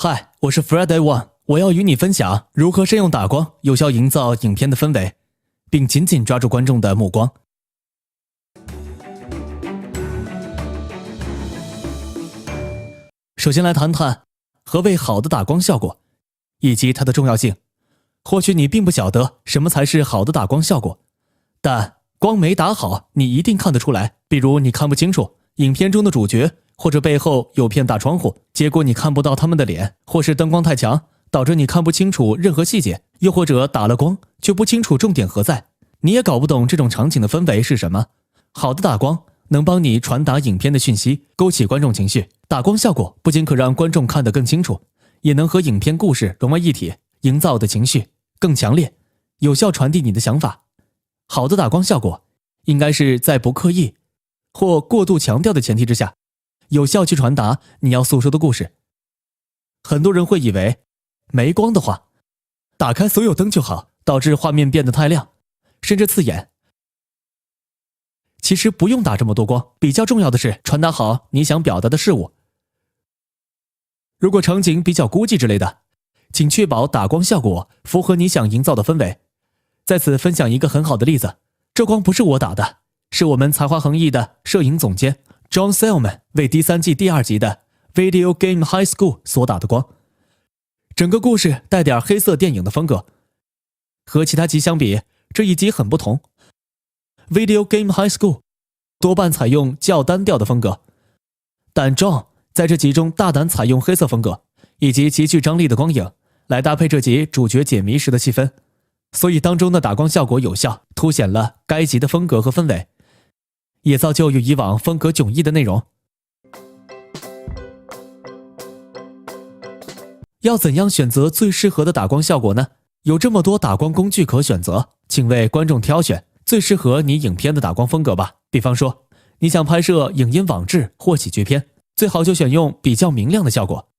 嗨，我是 Friday One， 我要与你分享如何善用打光，有效营造影片的氛围，并紧紧抓住观众的目光。首先来谈谈何谓好的打光效果，以及它的重要性。或许你并不晓得什么才是好的打光效果，但光没打好，你一定看得出来。比如你看不清楚影片中的主角，或者背后有片大窗户，结果你看不到他们的脸，或是灯光太强，导致你看不清楚任何细节，又或者打了光却不清楚重点何在，你也搞不懂这种场景的氛围是什么。好的打光能帮你传达影片的讯息，勾起观众情绪。打光效果不仅可让观众看得更清楚，也能和影片故事融为一体，营造的情绪更强烈，有效传递你的想法。好的打光效果应该是在不刻意或过度强调的前提之下，有效去传达你要诉说的故事。很多人会以为没光的话，打开所有灯就好，导致画面变得太亮，甚至刺眼。其实不用打这么多光，比较重要的是传达好你想表达的事物。如果场景比较孤寂之类的，请确保打光效果符合你想营造的氛围。在此分享一个很好的例子，这光不是我打的，是我们才华横溢的摄影总监 John Selman 为第3季第2集的 Video Game High School 所打的光。整个故事带点黑色电影的风格，和其他集相比，这一集很不同。Video Game High School 多半采用较单调的风格，但 John 在这集中大胆采用黑色风格以及极具张力的光影来搭配这集主角解谜时的气氛，所以当中的打光效果有效，凸显了该集的风格和氛围，也造就与以往风格迥异的内容。要怎样选择最适合的打光效果呢？有这么多打光工具可选择，请为观众挑选最适合你影片的打光风格吧。比方说，你想拍摄影音网志或喜剧片，最好就选用比较明亮的效果，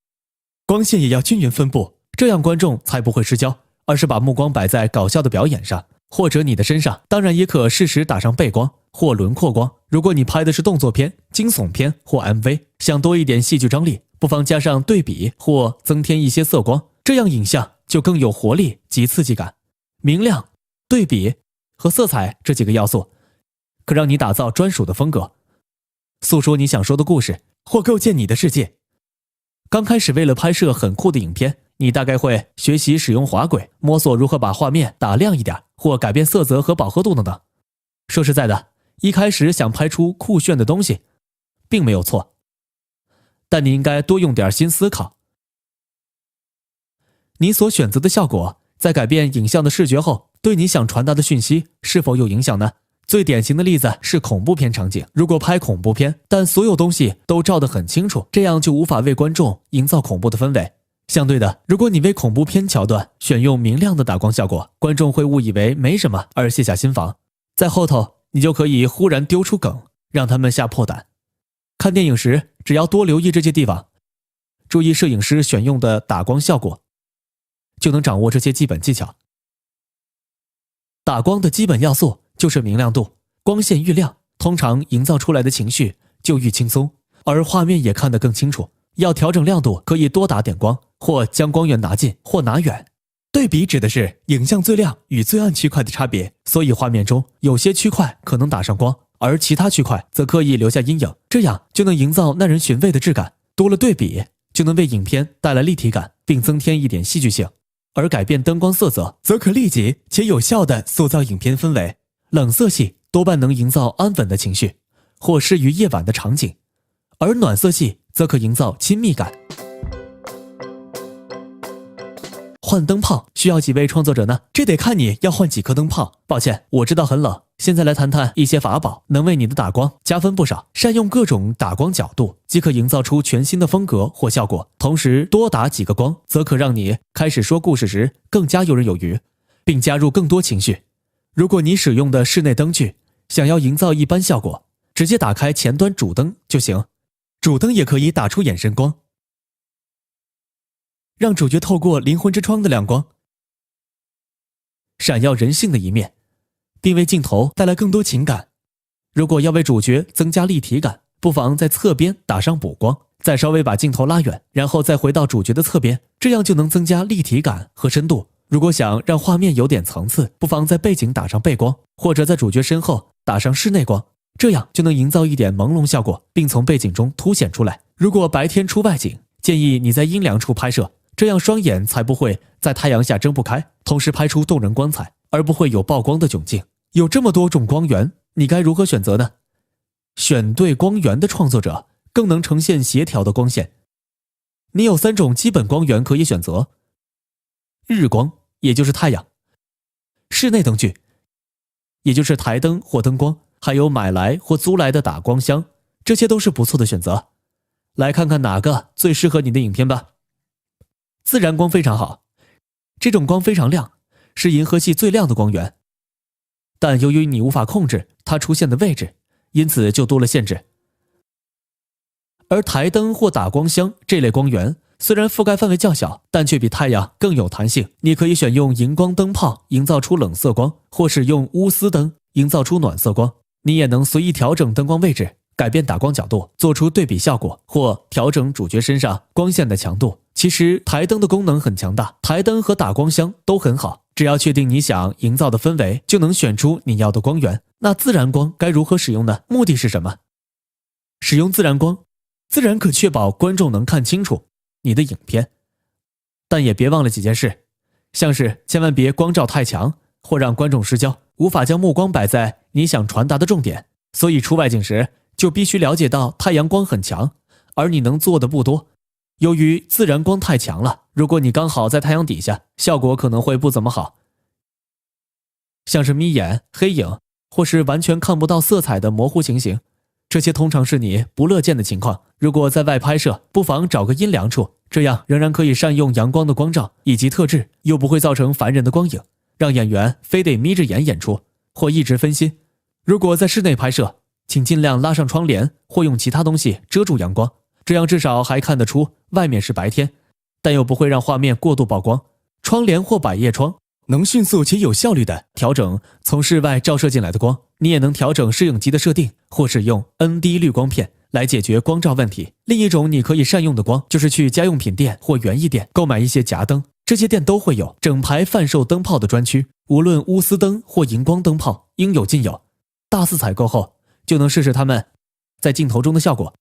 光线也要均匀分布，这样观众才不会失焦，而是把目光摆在搞笑的表演上，或者你的身上。当然也可适时打上背光或轮廓光。如果你拍的是动作片、惊悚片或 MV， 想多一点戏剧张力，不妨加上对比或增添一些色光，这样影像就更有活力及刺激感。明亮、对比和色彩这几个要素，可让你打造专属的风格，诉说你想说的故事，或构建你的世界。刚开始为了拍摄很酷的影片，你大概会学习使用滑轨，摸索如何把画面打亮一点，或改变色泽和饱和度等等。说实在的，一开始想拍出酷炫的东西并没有错，但你应该多用点心思考。你所选择的效果在改变影像的视觉后，对你想传达的讯息是否有影响呢？最典型的例子是恐怖片场景。如果拍恐怖片，但所有东西都照得很清楚，这样就无法为观众营造恐怖的氛围。相对的，如果你为恐怖片桥段选用明亮的打光效果，观众会误以为没什么而卸下心防，在后头你就可以忽然丢出梗，让他们吓破胆。看电影时只要多留意这些地方，注意摄影师选用的打光效果，就能掌握这些基本技巧。打光的基本要素就是明亮度，光线愈亮，通常营造出来的情绪就愈轻松，而画面也看得更清楚。要调整亮度，可以多打点光，或将光源拿近或拿远。对比指的是影像最亮与最暗区块的差别，所以画面中有些区块可能打上光，而其他区块则刻意留下阴影，这样就能营造耐人寻味的质感。多了对比，就能为影片带来立体感，并增添一点戏剧性。而改变灯光色泽，则可立即且有效地塑造影片氛围。冷色系多半能营造安稳的情绪，或适于夜晚的场景，而暖色系则可营造亲密感。换灯泡需要几位创作者呢？这得看你要换几颗灯泡。抱歉，我知道很冷。现在来谈谈一些法宝，能为你的打光加分不少。善用各种打光角度，即可营造出全新的风格或效果。同时多打几个光，则可让你开始说故事时更加游刃有余，并加入更多情绪。如果你使用的室内灯具想要营造一般效果，直接打开前端主灯就行。主灯也可以打出眼神光，让主角透过灵魂之窗的亮光闪耀人性的一面，并为镜头带来更多情感。如果要为主角增加立体感，不妨在侧边打上补光，再稍微把镜头拉远，然后再回到主角的侧边，这样就能增加立体感和深度。如果想让画面有点层次，不妨在背景打上背光，或者在主角身后打上室内光，这样就能营造一点朦胧效果，并从背景中凸显出来。如果白天出外景，建议你在阴凉处拍摄，这样双眼才不会在太阳下睁不开，同时拍出动人光彩，而不会有曝光的窘境。有这么多种光源，你该如何选择呢？选对光源的创作者更能呈现协调的光线。你有3种基本光源可以选择：日光，也就是太阳；室内灯具，也就是台灯或灯光，还有买来或租来的打光箱，这些都是不错的选择。来看看哪个最适合你的影片吧。自然光非常好，这种光非常亮，是银河系最亮的光源，但由于你无法控制它出现的位置，因此就多了限制。而台灯或打光箱这类光源虽然覆盖范围较小，但却比太阳更有弹性。你可以选用荧光灯泡营造出冷色光，或是用钨丝灯营造出暖色光。你也能随意调整灯光位置，改变打光角度，做出对比效果，或调整主角身上光线的强度。其实台灯的功能很强大，台灯和打光箱都很好，只要确定你想营造的氛围，就能选出你要的光源。那自然光该如何使用呢？目的是什么？使用自然光，自然可确保观众能看清楚你的影片，但也别忘了几件事，像是千万别光照太强，或让观众失焦，无法将目光摆在你想传达的重点。所以出外景时就必须了解到太阳光很强，而你能做的不多。由于自然光太强了，如果你刚好在太阳底下，效果可能会不怎么好，像是眯眼、黑影，或是完全看不到色彩的模糊情形，这些通常是你不乐见的情况。如果在外拍摄，不妨找个阴凉处，这样仍然可以善用阳光的光照以及特质，又不会造成烦人的光影，让演员非得眯着眼演出，或一直分心。如果在室内拍摄，请尽量拉上窗帘，或用其他东西遮住阳光，这样至少还看得出外面是白天，但又不会让画面过度曝光。窗帘或百叶窗能迅速且有效率地调整从室外照射进来的光。你也能调整摄影机的设定，或是用 ND 滤光片来解决光照问题。另一种你可以善用的光，就是去家用品店或园艺店购买一些夹灯，这些店都会有整排贩售灯泡的专区，无论钨丝灯或荧光灯泡应有尽有。大肆采购后，就能试试它们在镜头中的效果，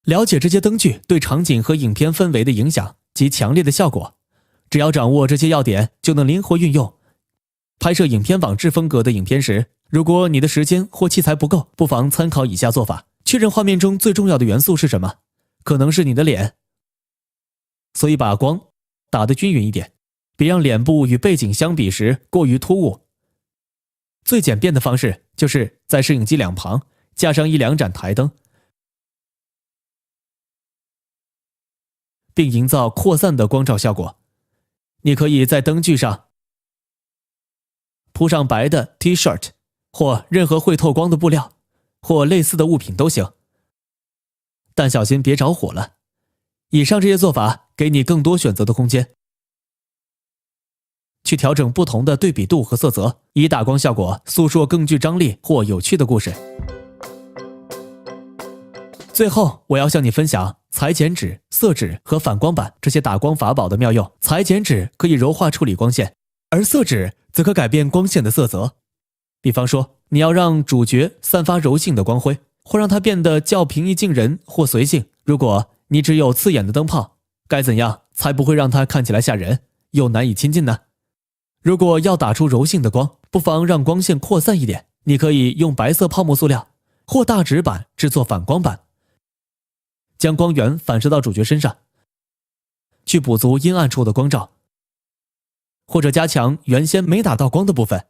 了解这些灯具对场景和影片氛围的影响及强烈的效果。只要掌握这些要点，就能灵活运用。拍摄影片网志风格的影片时，如果你的时间或器材不够，不妨参考以下做法。确认画面中最重要的元素是什么，可能是你的脸，所以把光打得均匀一点，别让脸部与背景相比时过于突兀。最简便的方式就是在摄影机两旁架上1-2盏台灯，并营造扩散的光照效果。你可以在灯具上铺上白的 T-shirt 或任何会透光的布料，或类似的物品都行，但小心别着火了。以上这些做法给你更多选择的空间，去调整不同的对比度和色泽，以打光效果诉说更具张力或有趣的故事。最后，我要向你分享裁剪纸、色纸和反光板这些打光法宝的妙用。裁剪纸可以柔化处理光线，而色纸则可改变光线的色泽。比方说，你要让主角散发柔性的光辉，或让它变得较平易近人或随性。如果你只有刺眼的灯泡，该怎样才不会让它看起来吓人又难以亲近呢？如果要打出柔性的光，不妨让光线扩散一点。你可以用白色泡沫塑料或大纸板制作反光板，将光源反射到主角身上，去补足阴暗处的光照，或者加强原先没打到光的部分。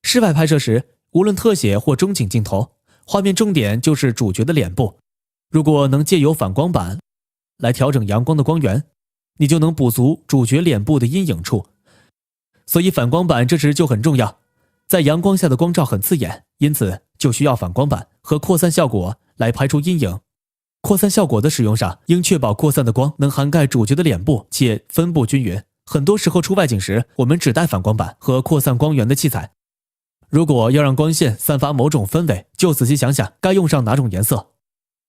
室外拍摄时，无论特写或中景镜头，画面重点就是主角的脸部。如果能借由反光板来调整阳光的光源，你就能补足主角脸部的阴影处。所以反光板这时就很重要。在阳光下的光照很刺眼，因此就需要反光板和扩散效果来排除阴影。扩散效果的使用上，应确保扩散的光能涵盖主角的脸部且分布均匀。很多时候出外景时，我们只带反光板和扩散光源的器材。如果要让光线散发某种氛围，就仔细想想该用上哪种颜色。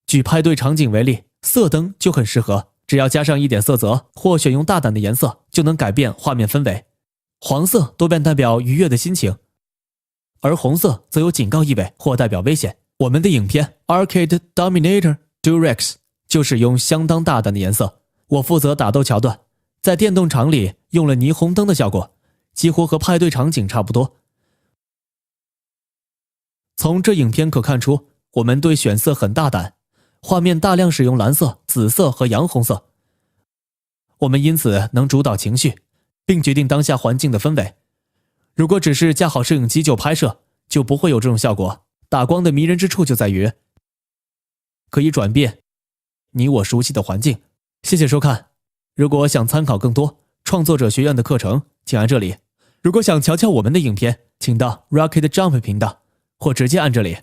举派对场景为例，色灯就很适合，只要加上一点色泽，或选用大胆的颜色，就能改变画面氛围。黄色多半代表愉悦的心情，而红色则有警告意味或代表危险。我们的影片 Arcade Dominator Durex 就使用相当大胆的颜色。我负责打斗桥段，在电动场里用了霓虹灯的效果，几乎和派对场景差不多。从这影片可看出，我们对选色很大胆，画面大量使用蓝色、紫色和洋红色。我们因此能主导情绪，并决定当下环境的氛围。如果只是架好摄影机就拍摄，就不会有这种效果。打光的迷人之处就在于可以转变你我熟悉的环境。谢谢收看。如果想参考更多创作者学院的课程，请按这里。如果想瞧瞧我们的影片，请到 Rocket Jump 频道，或直接按这里。